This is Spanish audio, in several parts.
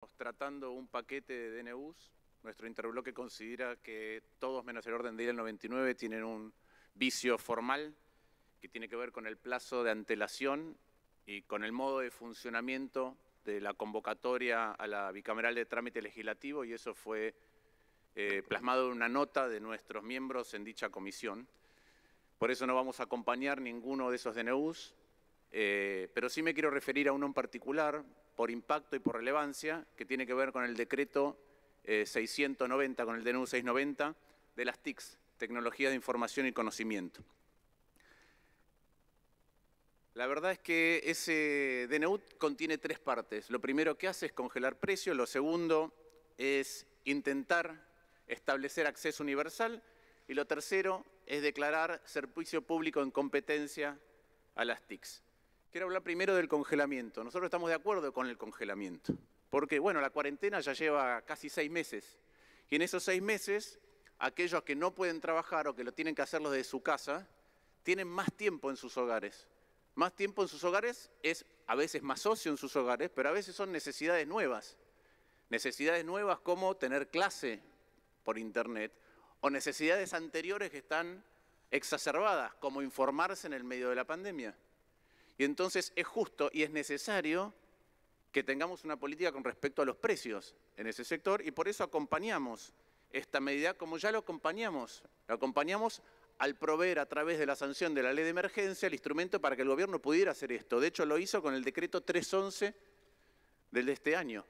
Estamos tratando un paquete de DNUs. Nuestro interbloque considera que todos menos el orden de día del 99 tienen un vicio formal que tiene que ver con el plazo de antelación y con el modo de funcionamiento de la convocatoria a la bicameral de trámite legislativo, y eso fue plasmado en una nota de nuestros miembros en dicha comisión. Por eso no vamos a acompañar ninguno de esos DNUs, pero sí me quiero referir a uno en particular, por impacto y por relevancia, que tiene que ver con el decreto 690, con el DNU 690, de las TICs, Tecnología de Información y Conocimiento. La verdad es que ese DNU contiene tres partes. Lo primero que hace es congelar precios, lo segundo es intentar establecer acceso universal y lo tercero es declarar servicio público en competencia a las TICs. Quiero hablar primero del congelamiento. Nosotros estamos de acuerdo con el congelamiento, porque bueno, la cuarentena ya lleva casi 6 meses y en esos 6 meses aquellos que no pueden trabajar o que lo tienen que hacerlo desde su casa tienen más tiempo en sus hogares. Más tiempo en sus hogares es a veces más ocio en sus hogares, pero a veces son necesidades nuevas. Necesidades nuevas como tener clase por internet o necesidades anteriores que están exacerbadas, como informarse en el medio de la pandemia. Y entonces es justo y es necesario que tengamos una política con respecto a los precios en ese sector y por eso acompañamos esta medida como ya lo acompañamos. Lo acompañamos al proveer a través de la sanción de la ley de emergencia el instrumento para que el gobierno pudiera hacer esto. De hecho, lo hizo con el decreto 311 del de este año.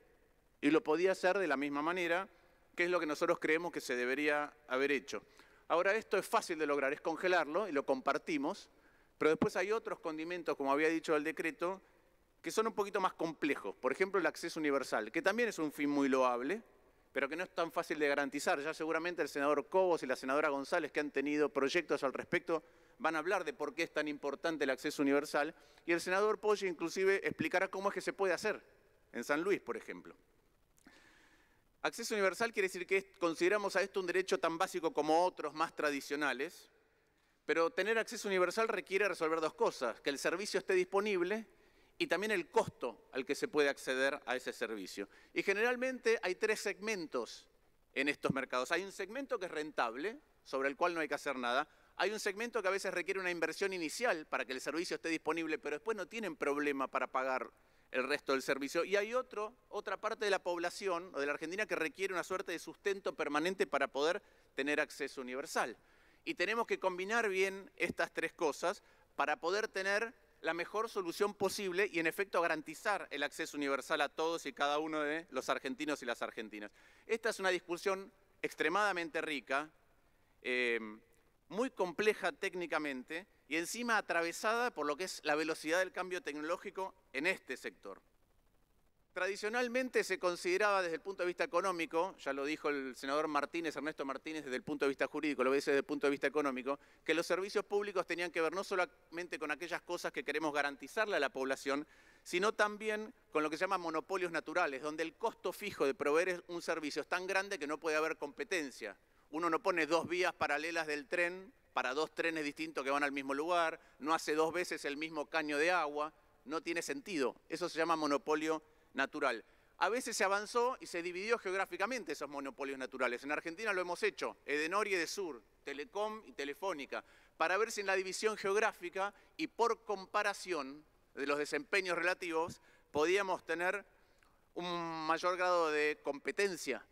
Y lo podía hacer de la misma manera, que es lo que nosotros creemos que se debería haber hecho. Ahora, esto es fácil de lograr, es congelarlo y lo compartimos, pero después hay otros condimentos, como había dicho el decreto, que son un poquito más complejos. Por ejemplo, el acceso universal, que también es un fin muy loable, pero que no es tan fácil de garantizar. Ya seguramente el senador Cobos y la senadora González, que han tenido proyectos al respecto, van a hablar de por qué es tan importante el acceso universal, y el senador Poggi inclusive explicará cómo es que se puede hacer en San Luis, por ejemplo. Acceso universal quiere decir que consideramos a esto un derecho tan básico como otros más tradicionales, pero tener acceso universal requiere resolver dos cosas: que el servicio esté disponible y también el costo al que se puede acceder a ese servicio. Y generalmente hay tres segmentos en estos mercados. Hay un segmento que es rentable, sobre el cual no hay que hacer nada. Hay un segmento que a veces requiere una inversión inicial para que el servicio esté disponible, pero después no tienen problema para pagar el resto del servicio. Y hay otra parte de la población o de la Argentina que requiere una suerte de sustento permanente para poder tener acceso universal. Y tenemos que combinar bien estas tres cosas para poder tener la mejor solución posible y en efecto garantizar el acceso universal a todos y cada uno de los argentinos y las argentinas. Esta es una discusión extremadamente rica, muy compleja técnicamente y encima atravesada por lo que es la velocidad del cambio tecnológico en este sector. Tradicionalmente se consideraba desde el punto de vista económico, ya lo dijo el senador Martínez, Ernesto Martínez, desde el punto de vista jurídico, lo dice desde el punto de vista económico, que los servicios públicos tenían que ver no solamente con aquellas cosas que queremos garantizarle a la población, sino también con lo que se llama monopolios naturales, donde el costo fijo de proveer un servicio es tan grande que no puede haber competencia. Uno no pone dos vías paralelas del tren para dos trenes distintos que van al mismo lugar, no hace dos veces el mismo caño de agua, no tiene sentido. Eso se llama monopolio natural. A veces se avanzó y se dividió geográficamente esos monopolios naturales. En Argentina lo hemos hecho, Edenor y Edesur, Telecom y Telefónica, para ver si en la división geográfica y por comparación de los desempeños relativos podíamos tener un mayor grado de competencia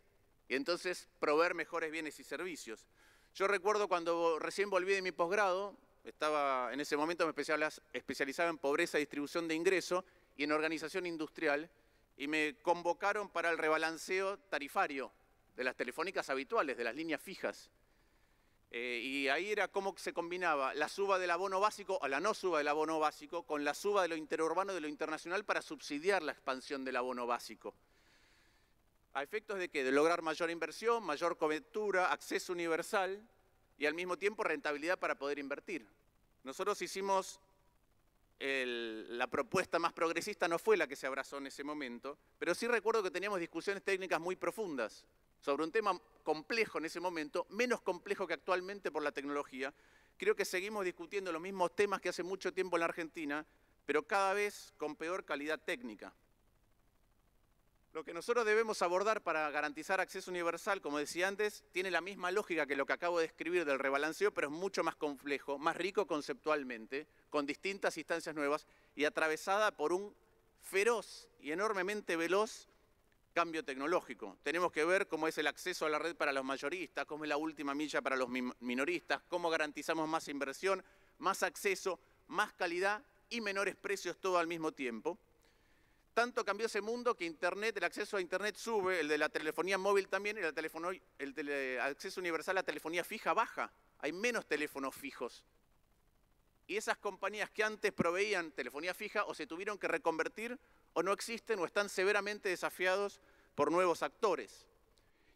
y entonces proveer mejores bienes y servicios. Yo recuerdo cuando recién volví de mi posgrado, en ese momento me especializaba en pobreza y distribución de ingreso y en organización industrial, y me convocaron para el rebalanceo tarifario de las telefónicas habituales, de las líneas fijas. Y ahí era cómo se combinaba la suba del abono básico o la no suba del abono básico con la suba de lo interurbano y de lo internacional para subsidiar la expansión del abono básico. ¿A efectos de qué? De lograr mayor inversión, mayor cobertura, acceso universal y al mismo tiempo rentabilidad para poder invertir. Nosotros hicimos la propuesta más progresista, no fue la que se abrazó en ese momento, pero sí recuerdo que teníamos discusiones técnicas muy profundas sobre un tema complejo en ese momento, menos complejo que actualmente por la tecnología. Creo que seguimos discutiendo los mismos temas que hace mucho tiempo en la Argentina, pero cada vez con peor calidad técnica. Lo que nosotros debemos abordar para garantizar acceso universal, como decía antes, tiene la misma lógica que lo que acabo de describir del rebalanceo, pero es mucho más complejo, más rico conceptualmente, con distintas instancias nuevas y atravesada por un feroz y enormemente veloz cambio tecnológico. Tenemos que ver cómo es el acceso a la red para los mayoristas, cómo es la última milla para los minoristas, cómo garantizamos más inversión, más acceso, más calidad y menores precios todo al mismo tiempo. Tanto cambió ese mundo que Internet, el acceso a Internet sube, el de la telefonía móvil también, y el acceso universal a la telefonía fija baja. Hay menos teléfonos fijos. Y esas compañías que antes proveían telefonía fija o se tuvieron que reconvertir o no existen o están severamente desafiados por nuevos actores.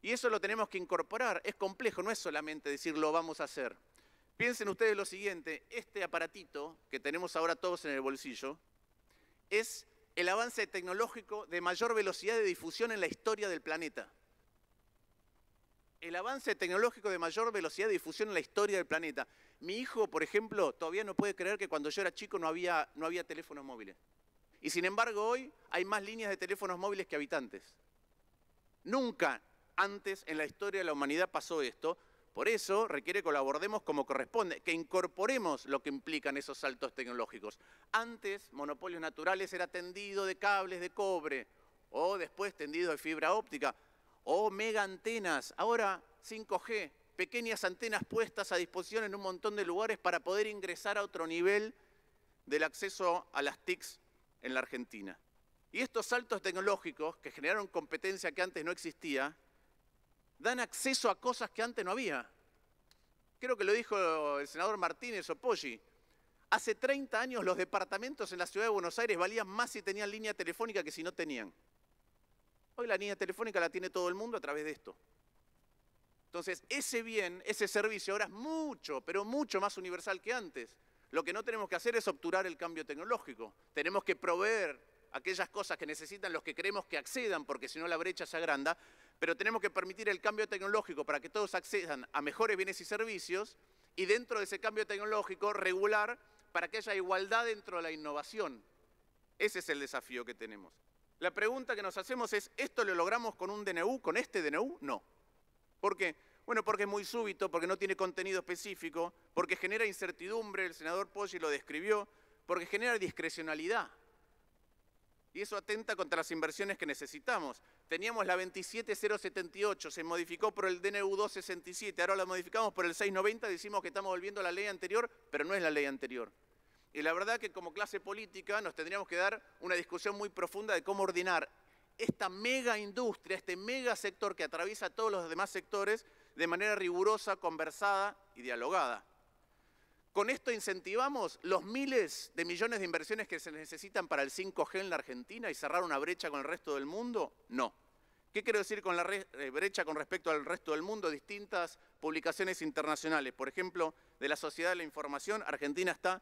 Y eso lo tenemos que incorporar. Es complejo, no es solamente decir lo vamos a hacer. Piensen ustedes lo siguiente, este aparatito que tenemos ahora todos en el bolsillo es el avance tecnológico de mayor velocidad de difusión en la historia del planeta. El avance tecnológico de mayor velocidad de difusión en la historia del planeta. Mi hijo, por ejemplo, todavía no puede creer que cuando yo era chico no había teléfonos móviles. Y sin embargo hoy hay más líneas de teléfonos móviles que habitantes. Nunca antes en la historia de la humanidad pasó esto. Por eso requiere que lo abordemos como corresponde, que incorporemos lo que implican esos saltos tecnológicos. Antes, monopolios naturales era tendido de cables de cobre, o después tendido de fibra óptica, o mega antenas. Ahora 5G, pequeñas antenas puestas a disposición en un montón de lugares para poder ingresar a otro nivel del acceso a las TICs en la Argentina. Y estos saltos tecnológicos, que generaron competencia que antes no existía, dan acceso a cosas que antes no había. Creo que lo dijo el senador Martínez o Poggi. Hace 30 años los departamentos en la ciudad de Buenos Aires valían más si tenían línea telefónica que si no tenían. Hoy la línea telefónica la tiene todo el mundo a través de esto. Entonces, ese bien, ese servicio ahora es mucho, pero mucho más universal que antes. Lo que no tenemos que hacer es obturar el cambio tecnológico. Tenemos que proveer aquellas cosas que necesitan los que queremos que accedan, porque si no la brecha se agranda, pero tenemos que permitir el cambio tecnológico para que todos accedan a mejores bienes y servicios y dentro de ese cambio tecnológico regular para que haya igualdad dentro de la innovación. Ese es el desafío que tenemos. La pregunta que nos hacemos es, ¿esto lo logramos con un DNU, con este DNU? No. ¿Por qué? Bueno, porque es muy súbito, porque no tiene contenido específico, porque genera incertidumbre, el senador Poggi lo describió, porque genera discrecionalidad. Y eso atenta contra las inversiones que necesitamos. Teníamos la 27078, se modificó por el DNU 267, ahora la modificamos por el 690, decimos que estamos volviendo a la ley anterior, pero no es la ley anterior. Y la verdad que como clase política nos tendríamos que dar una discusión muy profunda de cómo ordenar esta mega industria, este mega sector que atraviesa todos los demás sectores de manera rigurosa, conversada y dialogada. ¿Con esto incentivamos los miles de millones de inversiones que se necesitan para el 5G en la Argentina y cerrar una brecha con el resto del mundo? No. ¿Qué quiero decir con la brecha con respecto al resto del mundo? Distintas publicaciones internacionales. Por ejemplo, de la Sociedad de la Información, Argentina está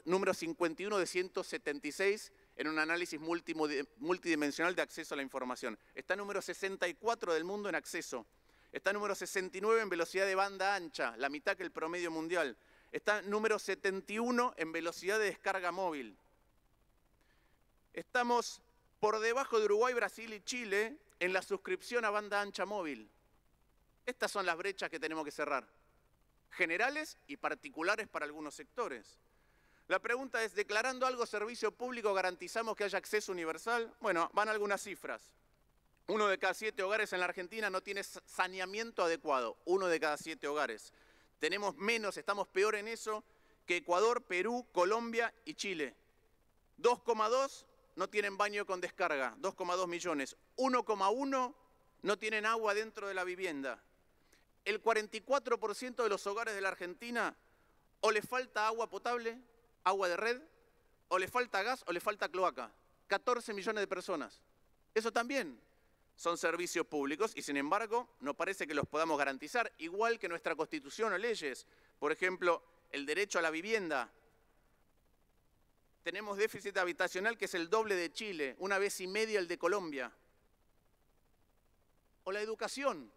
número 51 de 176 en un análisis multidimensional de acceso a la información. Está número 64 del mundo en acceso. Está número 69 en velocidad de banda ancha, la mitad que el promedio mundial. Está número 71 en velocidad de descarga móvil. Estamos por debajo de Uruguay, Brasil y Chile en la suscripción a banda ancha móvil. Estas son las brechas que tenemos que cerrar, generales y particulares para algunos sectores. La pregunta es, ¿declarando algo servicio público garantizamos que haya acceso universal? Bueno, van algunas cifras. 1 de cada 7 hogares en la Argentina no tiene saneamiento adecuado. 1 de cada 7 hogares. Tenemos menos, estamos peor en eso que Ecuador, Perú, Colombia y Chile. 2,2 no tienen baño con descarga, 2,2 millones. 1,1 no tienen agua dentro de la vivienda. El 44% de los hogares de la Argentina o le falta agua potable, agua de red, o le falta gas o le falta cloaca. 14 millones de personas. Eso también son servicios públicos y sin embargo no parece que los podamos garantizar, igual que nuestra Constitución o leyes. Por ejemplo, el derecho a la vivienda. Tenemos déficit habitacional que es el doble de Chile, 1,5 veces el de Colombia. O la educación.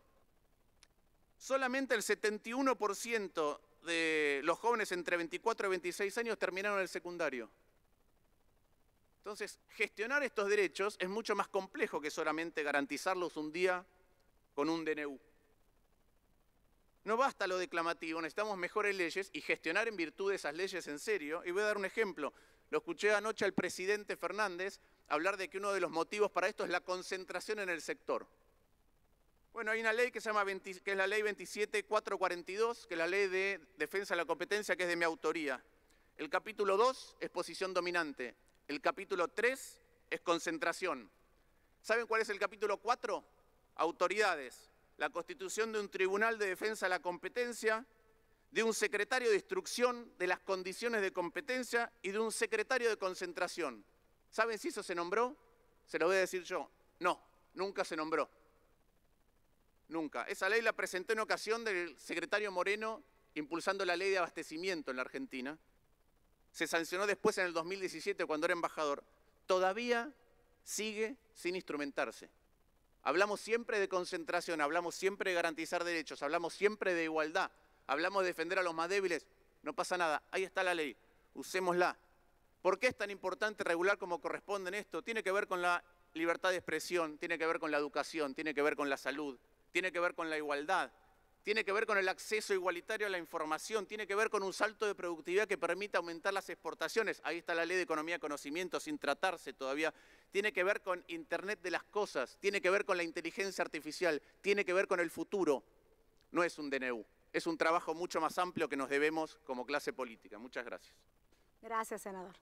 Solamente el 71% de los jóvenes entre 24 y 26 años terminaron el secundario. Entonces, gestionar estos derechos es mucho más complejo que solamente garantizarlos un día con un DNU. No basta lo declamativo, necesitamos mejores leyes y gestionar en virtud de esas leyes en serio. Y voy a dar un ejemplo. Lo escuché anoche al presidente Fernández hablar de que uno de los motivos para esto es la concentración en el sector. Bueno, hay una ley que es la Ley 27442, que es la Ley de Defensa de la Competencia, que es de mi autoría. El capítulo 2 es posición dominante. El capítulo 3 es concentración. ¿Saben cuál es el capítulo 4? Autoridades. La constitución de un Tribunal de Defensa de la Competencia, de un secretario de instrucción de las condiciones de competencia y de un secretario de concentración. ¿Saben si eso se nombró? Se lo voy a decir yo. No, nunca se nombró. Nunca. Esa ley la presenté en ocasión del secretario Moreno impulsando la ley de abastecimiento en la Argentina. Se sancionó después en el 2017 cuando era embajador. Todavía sigue sin instrumentarse. Hablamos siempre de concentración, hablamos siempre de garantizar derechos, hablamos siempre de igualdad, hablamos de defender a los más débiles. No pasa nada, ahí está la ley, usémosla. ¿Por qué es tan importante regular como corresponde en esto? Tiene que ver con la libertad de expresión, tiene que ver con la educación, tiene que ver con la salud, tiene que ver con la igualdad, tiene que ver con el acceso igualitario a la información, tiene que ver con un salto de productividad que permita aumentar las exportaciones. Ahí está la Ley de Economía de Conocimiento sin tratarse todavía. Tiene que ver con Internet de las cosas, tiene que ver con la inteligencia artificial, tiene que ver con el futuro. No es un DNU, es un trabajo mucho más amplio que nos debemos como clase política. Muchas gracias. Gracias, senador.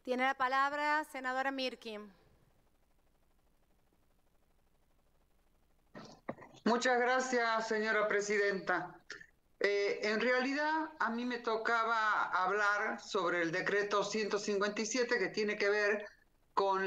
Tiene la palabra senadora Mirkin. Muchas gracias, señora presidenta. En realidad, a mí me tocaba hablar sobre el decreto 157 que tiene que ver con